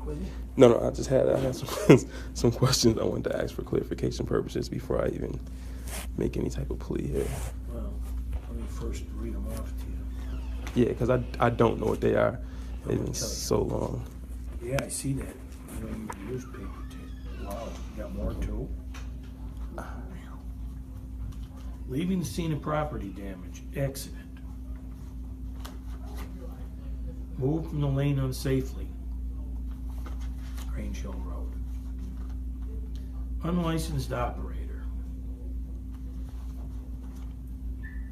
with you? No, I had some, some questions I wanted to ask for clarification purposes before I even make any type of plea here. Well, let me first read them off to you. Yeah, because I don't know what they are. It's been tell you. so long. Yeah, I see that. You don't even use paper tape. Wow, you got more too? Leaving the scene of property damage, accident. Move from the lane unsafely, Grange Hill Road. Unlicensed operator.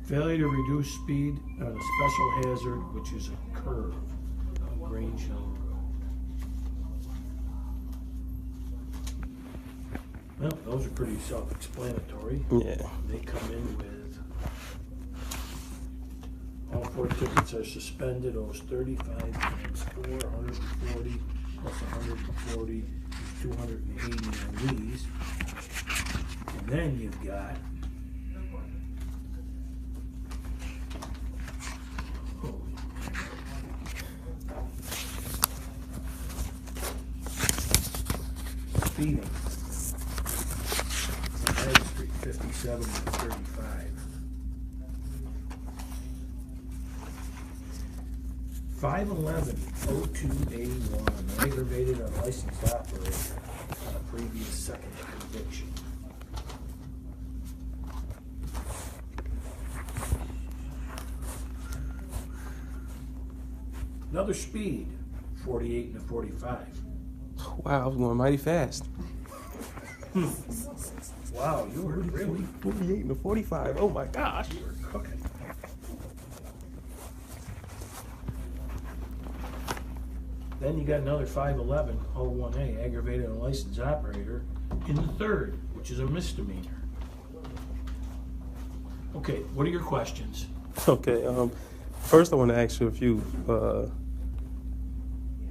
Failure to reduce speed on a special hazard, which is a curve, Grange Hill Road. Well, those are pretty self-explanatory. Yeah. They come in with all 4 tickets are suspended, owes 35 times 4, 140 plus 140 is 280 on these. And then you've got speeding. United Street 57 to 35. 511-0281, aggravated unlicensed operator on a previous second conviction. Another speed, 48 and a 45. Wow, I was going mighty fast. Wow, you were really 48 and a 45. Oh my gosh. you were cooking. Then you got another 511-01A, aggravated unlicensed operator in the third, which is a misdemeanor. Okay, what are your questions? Okay. First, I want to ask you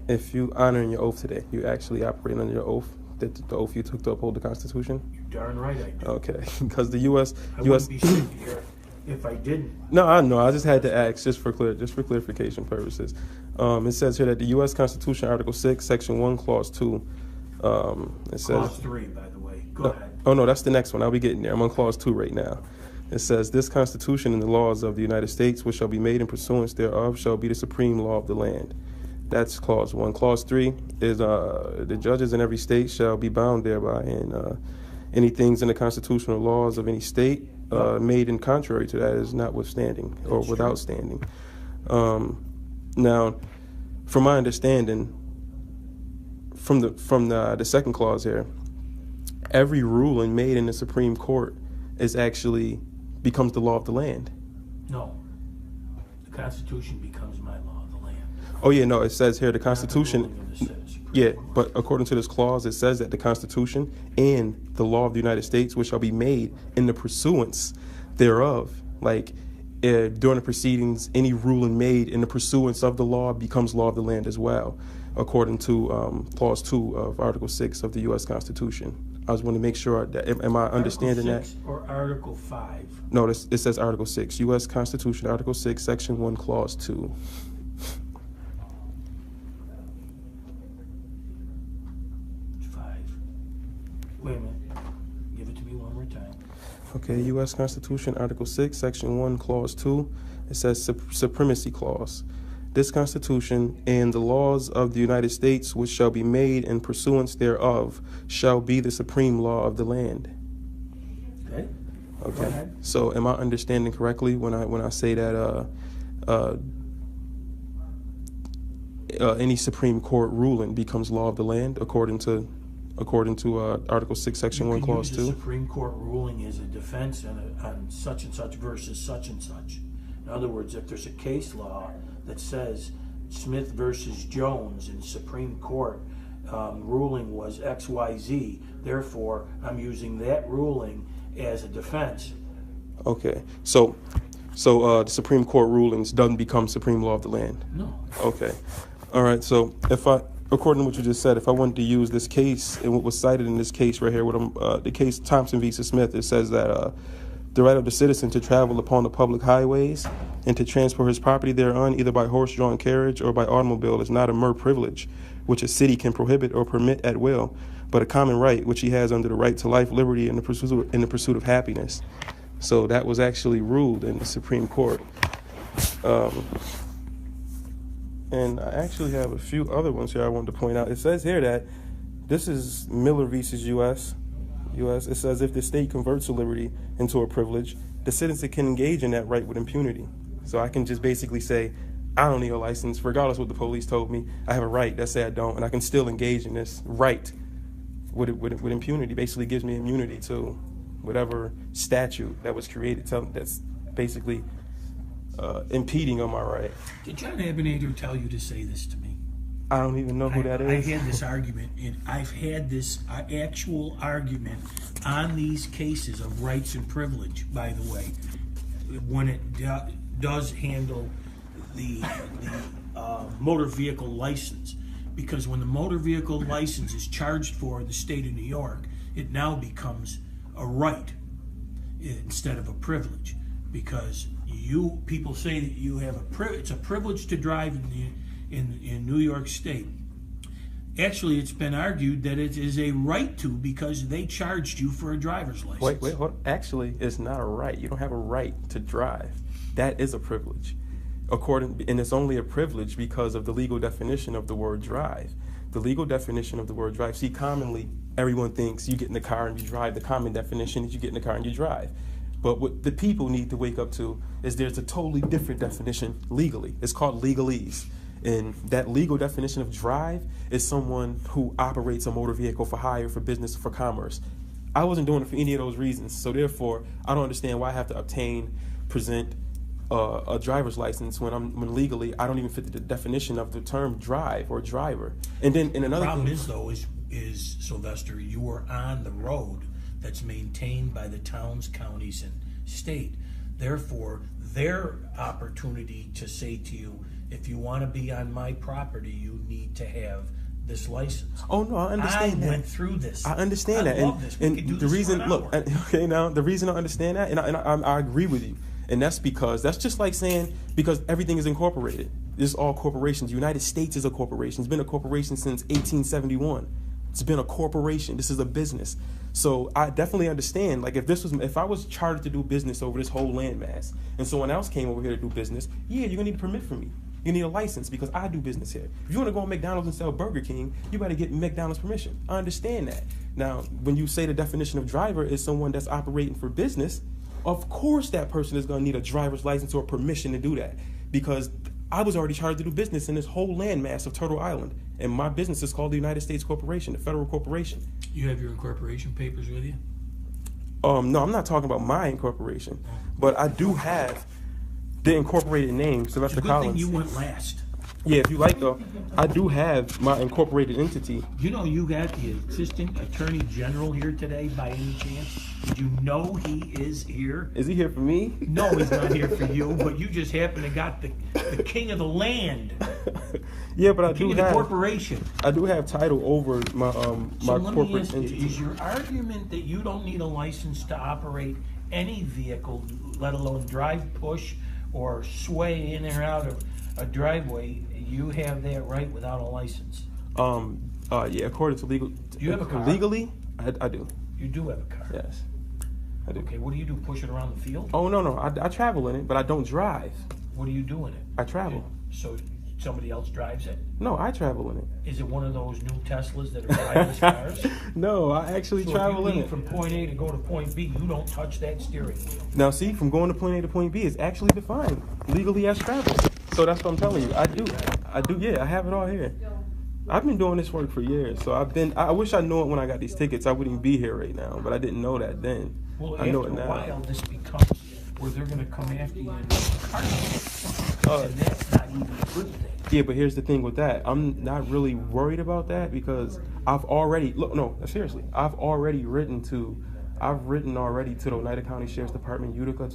if you honoring your oath today, you actually operate under your oath, the oath you took to uphold the Constitution. You're darn right I do. Okay, because the U.S. I wouldn't be sitting here if I didn't. No, I know. I just had to ask just for clarification purposes. It says here that the U.S. Constitution, Article 6, Section 1, Clause 2. It says. Clause 3, by the way. Go ahead. Oh no, that's the next one. I'll be getting there. I'm on Clause 2 right now. It says, "This Constitution and the laws of the United States, which shall be made in pursuance thereof, shall be the supreme law of the land." That's Clause 1. Clause 3 is, "The judges in every state shall be bound thereby, and any things in the constitutional laws of any state made in contrary to that is notwithstanding or That's without true. standing." Now, from my understanding, from the second clause here, every ruling made in the Supreme Court is actually becomes the law of the land. No. The Constitution becomes my law of the land. Oh yeah, no, it says here the Constitution. Not the ruling of the Supreme Yeah, Court. but according to this clause, it says that the Constitution and the law of the United States, which shall be made in the pursuance thereof, like during the proceedings, any ruling made in the pursuance of the law becomes law of the land as well, according to Clause 2 of Article 6 of the U.S. Constitution. I just want to make sure that, am I understanding Article 6 that? or Article 5? No, it says Article 6, U.S. Constitution, Article 6, Section 1, Clause 2. 5. Wait a minute. Give it to me one more time. Okay, U.S. Constitution, Article 6, Section 1, Clause 2. It says Supremacy Clause. This Constitution and the laws of the United States, which shall be made in pursuance thereof, shall be the supreme law of the land. Okay? Go Okay. ahead. So, am I understanding correctly when I say that any Supreme Court ruling becomes law of the land according to Article 6, Section 1, Clause You can 2? use a Supreme Court ruling as a defense on such and such versus such and such. In other words, if there's a case law that says Smith versus Jones in Supreme Court ruling was XYZ, therefore I'm using that ruling as a defense. Okay. So the Supreme Court rulings doesn't become supreme law of the land. No. Okay. All right. So according to what you just said, if I wanted to use this case and what was cited in this case right here, the case Thompson v. Smith, it says that the right of the citizen to travel upon the public highways and to transport his property thereon, either by horse-drawn carriage or by automobile, is not a mere privilege, which a city can prohibit or permit at will, but a common right which he has under the right to life, liberty, and the pursuit of happiness. So that was actually ruled in the Supreme Court. And I actually have a few other ones here I wanted to point out. It says here that this is Miller versus U.S. It says if the state converts a liberty into a privilege, the citizen can engage in that right with impunity. So I can just basically say, I don't need a license, regardless of what the police told me. I have a right. Let's say I don't, and I can still engage in this right with impunity. Basically gives me immunity to whatever statute that was created that's basically impeding on my right. Did John Abinader tell you to say this to me? I don't even know who that is. I had this argument, and I've had this actual argument on these cases of rights and privilege, by the way, when it does handle the motor vehicle license. Because when the motor vehicle license is charged for in the state of New York, it now becomes a right instead of a privilege. Because people say that you have it's a privilege to drive in New York State. Actually, it's been argued that it is a right to, because they charged you for a driver's license. Wait, hold on. Actually, it's not a right. You don't have a right to drive. That is a privilege. And it's only a privilege because of the legal definition of the word drive. The legal definition of the word drive. See, commonly, everyone thinks you get in the car and you drive. The common definition is you get in the car and you drive. But what the people need to wake up to is there's a totally different definition legally. It's called legalese. And that legal definition of drive is someone who operates a motor vehicle for hire, for business, for commerce. I wasn't doing it for any of those reasons. So therefore, I don't understand why I have to present a driver's license when legally I don't even fit the definition of the term drive or driver. And then in another problem is Sylvester, you are on the road that's maintained by the towns, counties, and state. Therefore, their opportunity to say to you, if you want to be on my property, you need to have this license. Oh no, I understand that. I went through this. I understand that. Love this. We could do the this reason, for an look, hour. okay, now the reason I understand that, and I agree with you, and that's just like saying because everything is incorporated. This is all corporations. The United States is a corporation. It's been a corporation since 1871. It's been a corporation. This is a business. So I definitely understand. Like if I was chartered to do business over this whole landmass, and someone else came over here to do business, yeah, you're gonna need a permit from me. You need a license because I do business here. If you want to go on McDonald's and sell Burger King, you better get McDonald's permission. I understand that. Now, when you say the definition of driver is someone that's operating for business, of course that person is going to need a driver's license or permission to do that, because I was already charged to do business in this whole landmass of Turtle Island, and my business is called the United States Corporation, the federal corporation. You have your incorporation papers with you? No, I'm not talking about my incorporation, but I do have the incorporated name, Sylvester Collins. Good thing you went last. Yeah, if you like though, I do have my incorporated entity. You know you got the Assistant Attorney General here today by any chance? Did you know he is here? Is he here for me? No, he's not here for you, but you just happen to got the king of the land. Yeah, but I king do of the have corporation. I do have title over my So my let me corporate ask you, entity. is your argument that you don't need a license to operate any vehicle, let alone drive, push, or sway in or out of a driveway, you have that right without a license? Yeah, according to legal. Do you have a car? Legally, I do. You do have a car? Yes, I do. Okay, what do you do, push it around the field? Oh no, I travel in it, but I don't drive. What do you do in it? I travel. So somebody else drives it? No, I travel in it. Is it one of those new Teslas that are driverless cars? No, I actually So travel if you in leave it. from point A to go to point B, you don't touch that steering wheel. Now, see, from going to point A to point B is actually defined legally as travel. So that's what I'm telling you. I do. Yeah, I have it all here. I've been doing this work for years, so I wish I knew it when I got these tickets. I wouldn't be here right now, but I didn't know that then. Well, I know after it a now. while, this becomes where they're going to come after you in car. And that's not even a good thing. Yeah, but here's the thing with that. I'm not really worried about that because I've already seriously. I've written already to the Oneida County Sheriff's Department, Utica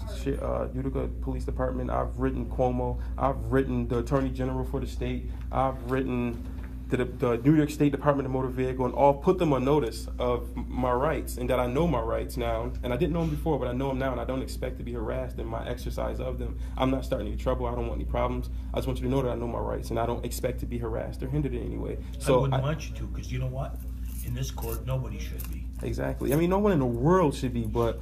Police Department. I've written Cuomo. I've written the Attorney General for the state. I've written the New York State Department of Motor Vehicle and all put them on notice of my rights and that I know my rights now. And I didn't know them before, but I know them now, and I don't expect to be harassed in my exercise of them. I'm not starting any trouble. I don't want any problems. I just want you to know that I know my rights, and I don't expect to be harassed or hindered in any way. So I wouldn't want you to, because you know what? In this court, nobody should be. Exactly. I mean, no one in the world should be, but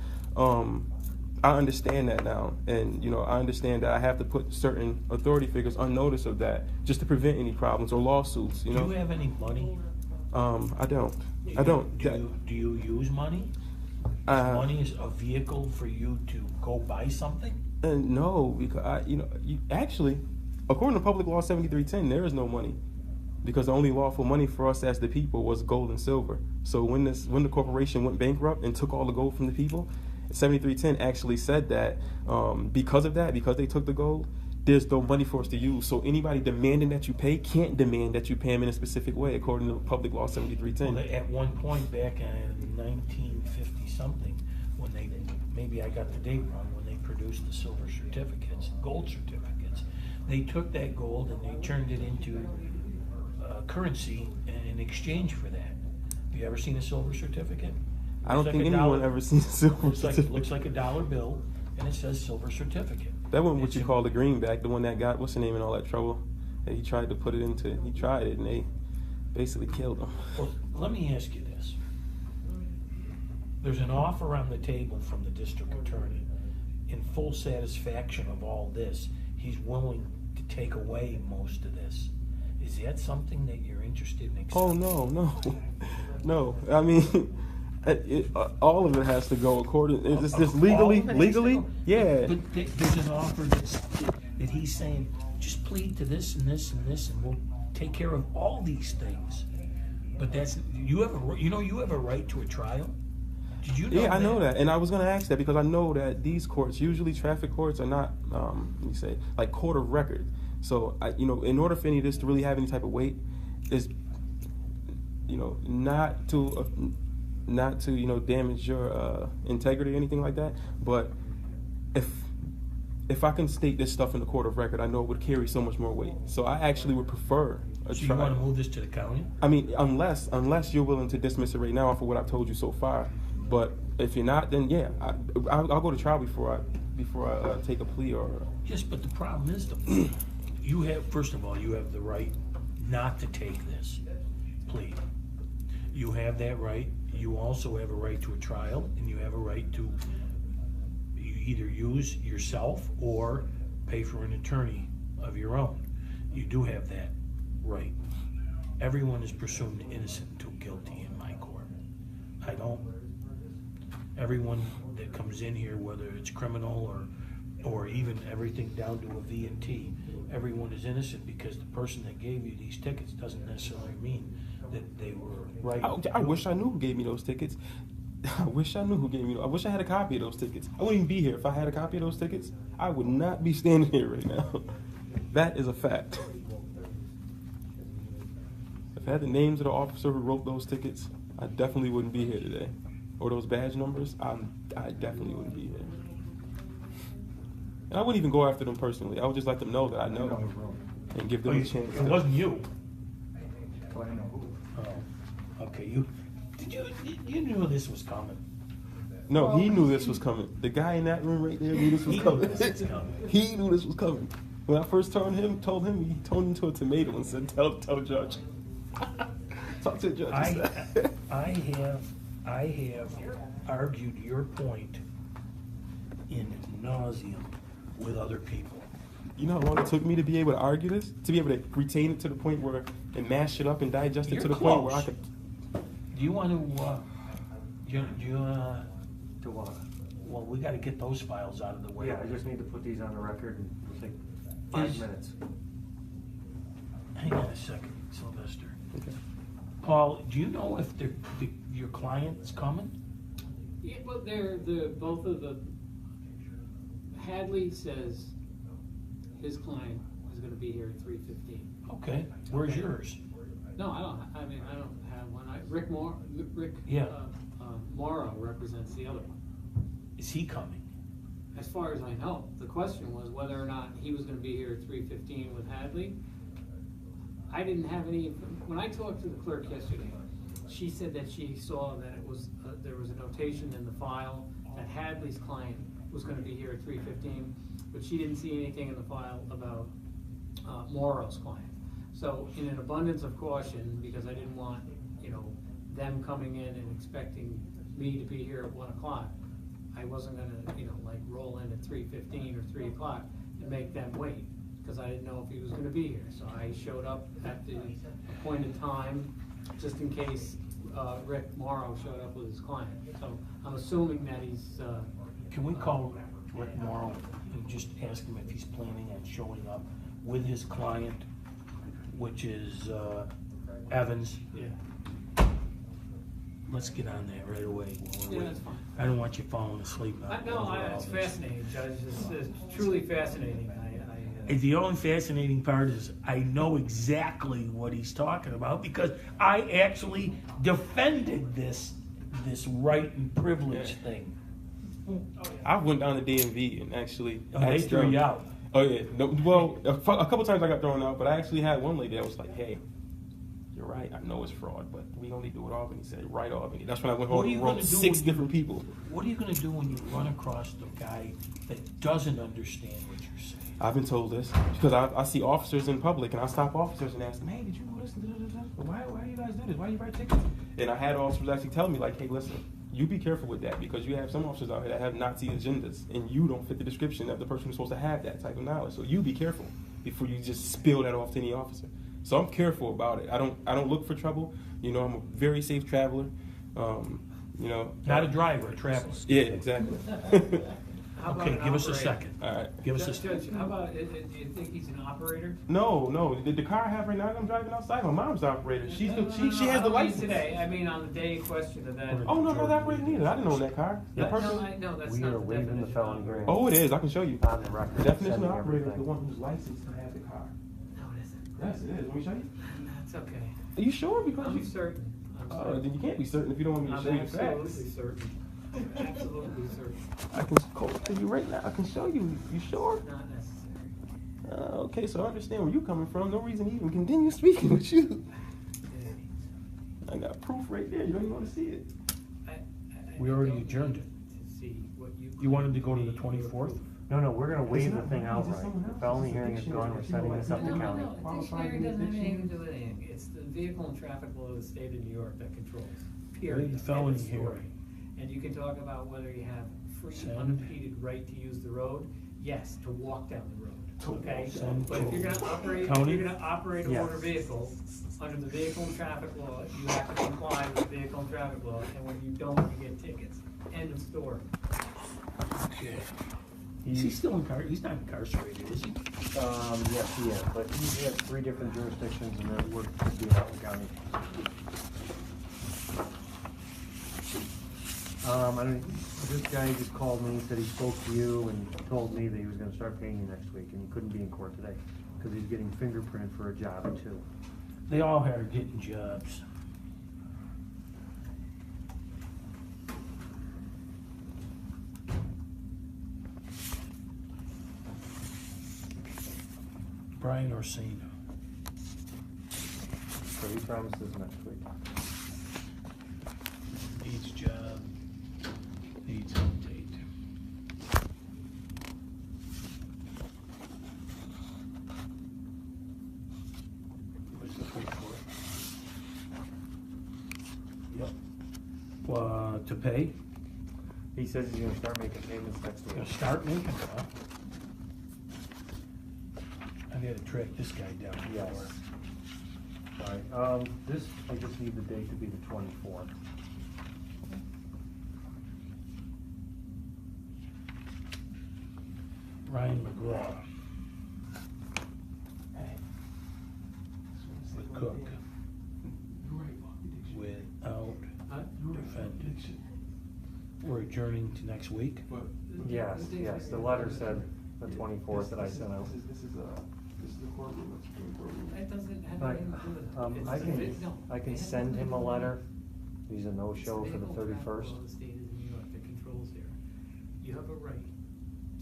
I understand that now, and I understand that I have to put certain authority figures on notice of that, just to prevent any problems or lawsuits. Do you have any money? I don't. Do you use money? Money is a vehicle for you to go buy something? No, because actually, according to Public Law 7310, there is no money, because the only lawful money for us as the people was gold and silver. So when the corporation went bankrupt and took all the gold from the people, 7310 actually said that because they took the gold, there's no money for us to use. So anybody demanding that you pay can't demand that you pay them in a specific way, according to Public Law 7310. Well, at one point back in 1950 something, when maybe I got the date wrong, when they produced the silver certificates, gold certificates, they took that gold and they turned it into currency in exchange for that. Have you ever seen a silver certificate? I don't think anyone ever seen a silver certificate. Looks like a dollar bill, and it says silver certificate. That wasn't what you call the greenback, the one that got, what's the name, in all that trouble? He tried to put it into, he tried it, and they basically killed him. Well, let me ask you this. There's an offer on the table from the district attorney. In full satisfaction of all this, he's willing to take away most of this. Is that something that you're interested in accepting? Oh, no. I mean... all of it has to go according. Is this legally? Yeah. But there's an offer that he's saying, just plead to this and this and this, and we'll take care of all these things. But you have a right to a trial. Did you know? Yeah, I know that, and I was going to ask that because I know that these courts, usually traffic courts, are not, let me say, like court of record. So in order for any of this to really have any type of weight, is not to damage your integrity or anything like that, but if I can state this stuff in the court of record, I know it would carry so much more weight. So I actually would prefer a trial. So you want to move this to the county? I mean, unless you're willing to dismiss it right now for what I've told you so far. But if you're not, then yeah, I'll go to trial before I take a plea or. Yes, but the problem is first of all, you have the right not to take this plea. You have that right. You also have a right to a trial, and you have a right to either use yourself or pay for an attorney of your own. You do have that right. Everyone is presumed innocent until guilty in my court. Everyone that comes in here, whether it's criminal or even everything down to a V&T, everyone is innocent because the person that gave you these tickets doesn't necessarily mean that they were right. I wish I knew who gave me those tickets. I wish I had a copy of those tickets. I wouldn't even be here if I had a copy of those tickets. I would not be standing here right now. That is a fact. If I had the names of the officer who wrote those tickets, I definitely wouldn't be here today. Or those badge numbers, I definitely wouldn't be here. And I wouldn't even go after them personally. I would just let them know that I know and give them a chance. It wasn't you. Oh, I know who. Oh, okay. You knew this was coming. No, he knew this was coming. The guy in that room right there knew this was coming. He knew this was coming. When I first told him, he turned into a tomato and said, "Tell the judge." Talk to the judge. I have argued your point in nauseam with other people. You know how long it took me to be able to argue this? To be able to retain it to the point where and mash it up and digest it to the point where I could. Do you want to? To what? Well, we got to get those files out of the way. Yeah, I just need to put these on the record and it'll take 5 minutes. Hang on a second, Sylvester. Okay. Paul, do you know if your client is coming? Yeah, well, both of the Hadley says his client is going to be here at 3:15. Okay. Where's yours? No, I don't have one. Rick Yeah. Morrow represents the other one. Is he coming? As far as I know, the question was whether or not he was going to be here at 3:15 with Hadley. I didn't have any, when I talked to the clerk yesterday, she said that she saw that it was, there was a notation in the file that Hadley's client was gonna be here at 3:15, but she didn't see anything in the file about Morrow's client. So in an abundance of caution, because I didn't want, them coming in and expecting me to be here at 1 o'clock, I wasn't gonna, like roll in at 3:15 or 3 o'clock and make them wait, because I didn't know if he was gonna be here. So I showed up at the appointed time, just in case Rick Morrow showed up with his client. So I'm assuming that he's, Can we call Rick Morrow and just ask him if he's planning on showing up with his client, which is Evans? yeah. Let's get on that right away. while we're Yeah, that's waiting. fine. I don't want you falling asleep. It's fascinating, Judge, it's truly fascinating. The only fascinating part is I know exactly what he's talking about because I actually defended this right and privilege thing. I went down to DMV and actually. They asked threw them- you out. Oh yeah. No, well, a couple times I got thrown out, but I actually had one lady that was like, "Hey, you're right. I know it's fraud, but we only do it Albany." He said, "Right, Albany." That's when I went What home are you and gonna wrote do 6 when different people. What are you going to do when you run across the guy that doesn't understand what you're saying? I've been told this because I see officers in public and I stop officers and ask them, "Hey, did you know this? Why do you guys do this? Why do you write tickets?" And I had officers actually tell me like, "Hey, listen, you be careful with that because you have some officers out here that have Nazi agendas and you don't fit the description of the person who's supposed to have that type of knowledge. So you be careful before you just spill that off to any officer." So I'm careful about it. I don't look for trouble. I'm a very safe traveler. Not a driver, a traveler. Yeah, exactly. How about Okay, an give us a operator? second. All right. Give us a Judge, second. how about, do you think he's an operator? No. The car I have right now, I'm driving outside. My mom's the operator. She No, has I the don't mean license. today, I mean on the day in question of that. Oh no, not the operator neither. I didn't own that car. The No, person. no, that's We not are the waiving the definition felony of hearing. operator. Oh, it is. I can show you. On the record. Definition of sending operator is the everything. one who's licensed to have the car. No, it isn't. Yes, it is. Let me show you. That's okay. Are you sure? Because I'm you. certain. Then you can't be certain if you don't want me to I'm show you the absolutely facts. certain. Absolutely certain. I can call it to you right now. I can show you. You sure? Not necessary. Okay, so I understand where you're coming from. No reason to even continue speaking with you. I got proof right there. You don't even want to see it. We already don't adjourned need it. To see what you. You wanted to go to claim the to be your 24th? proof. No, we're gonna waive the not thing me, it's outright. someone The else. felony It's a hearing is dictionary. gone, we're If you sending know this what up to it county. is. The dictionary doesn't have anything to do with anything. It's the vehicle and traffic law of the state of New York that controls. Period. The felony End of story. hearing. And you can talk about whether you have free, Send. unimpeded right to use the road. Yes, to walk down the road. Okay. Send But if to you're gonna operate, county? if you're gonna operate a Yes. motor vehicle under the vehicle and traffic law, you have to comply with the vehicle and traffic law. And when you don't, you get tickets. End of story. Okay. Is he still incarcerated? He's not incarcerated, is he? Yes, he is, but he has 3 different jurisdictions and they're working to be out in county. This guy just called me, said he spoke to you and told me that he was gonna start paying you next week and he couldn't be in court today because he's getting fingerprinted for a job too. They all are getting jobs. Brian Orsino. So he promises next week. Needs job. Needs update. What's the fee for it? Yep. To pay? He says he's gonna start making payments next Gonna week. start making, huh? I gotta track this guy down. Yes. Alright, this, I just need the date to be the 24th. Ryan McGraw. With Cook. Without defendant. We're adjourning to next week. Yes, the letter said the 24th that I sent out. This is the courtroom. That's the courtroom. That doesn't have Right, anything to do with it. It's I the can, vi- no, I it can has send nothing him to a do with letter. it. He's a It's no-show for the vehicle traffic law 31st. of the state of New York that controls here. You have a right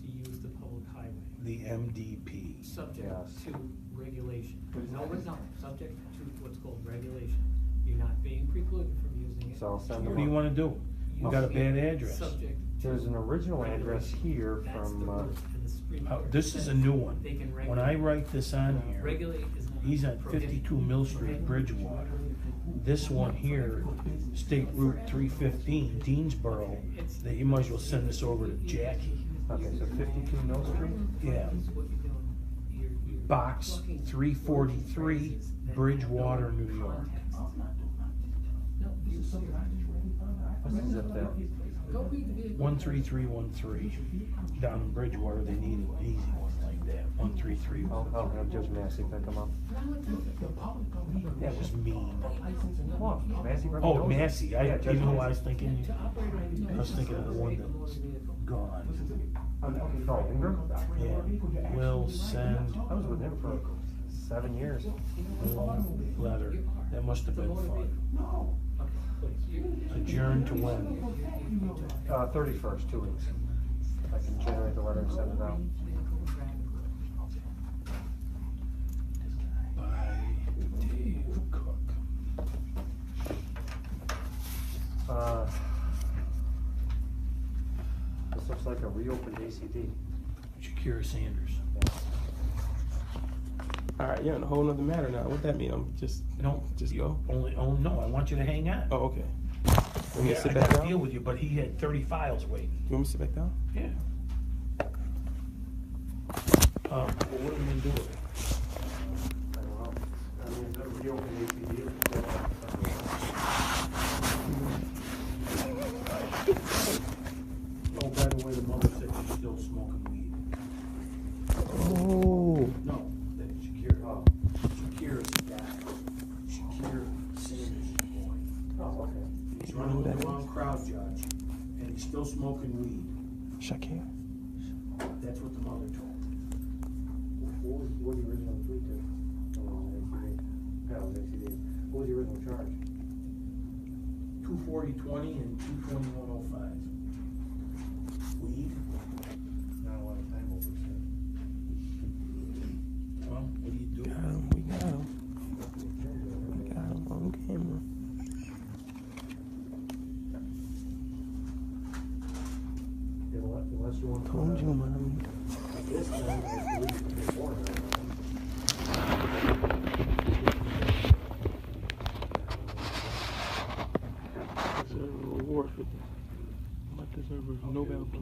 to use the public highway, The MDP. subject Yes. to regulation. No, subject to what's called regulation. You're not being precluded from using it. So I'll send What them do you up. wanna do? You got a bad address. Subject to There's an original address regulation. here That's from, the word in the Supreme Court This is a says new one. They can regulate. When I write this on here, Regulate is not. he's at prohibit. 52 Mill Street, Bridgewater. This one here, State Route 315, Deansboro, that you might as well send this over to Jackie. okay, so 52 Mill Street? Yeah. What you're doing, you're Box plucking 343, Bridgewater, New York. No, you What's the zip there? go read the vehicle. 13313. Down in Bridgewater, they need an easy one like that. 133. I'll have Judge Massey pick them up. That was mean. What, Massey? Oh, Massey. Yeah, Judge You know who I Massey. was thinking? To operate on. I was thinking of the one that's gone. Oh, Ingram? Yeah. Will send I was with him for 7 years. letter. That must have been fun. Adjourn to when? 31st, 2 weeks. I can generate the letter and send it out. By Dave Cook. This looks like a reopened ACD. Shakira Sanders. All right, you're on a whole nother matter now. What that mean? I'm just No, just go. only. Oh no, I want you to hang on. Oh, okay. Want me Yeah, to sit I back gotta down? deal with you, but he had 30 files waiting. You want me to sit back down? Yeah. Well, what are we gonna do with it? I don't know. I mean, the reopened ACD. Oh, by the way, the mother said she's still smoking weed. Oh. No, that Shakira. Shakira's dad. Shakira Sanders' boy. Oh, okay. He's running with the wrong crowd, Judge, and he's still smoking weed. Shakir. That's what the mother told me. What was the original tweet to? Oh, ACD. Yeah, it was ACD. What was the original charge? 240-20 and 221-05. Weed. Not a lot of time over, so. Well, what do you do? Got him. We got him. We got him on camera. Unless you want to. Told you, mommy. This time, I believe it's before that. Deserve a reward for might deserve a Nobel Peace.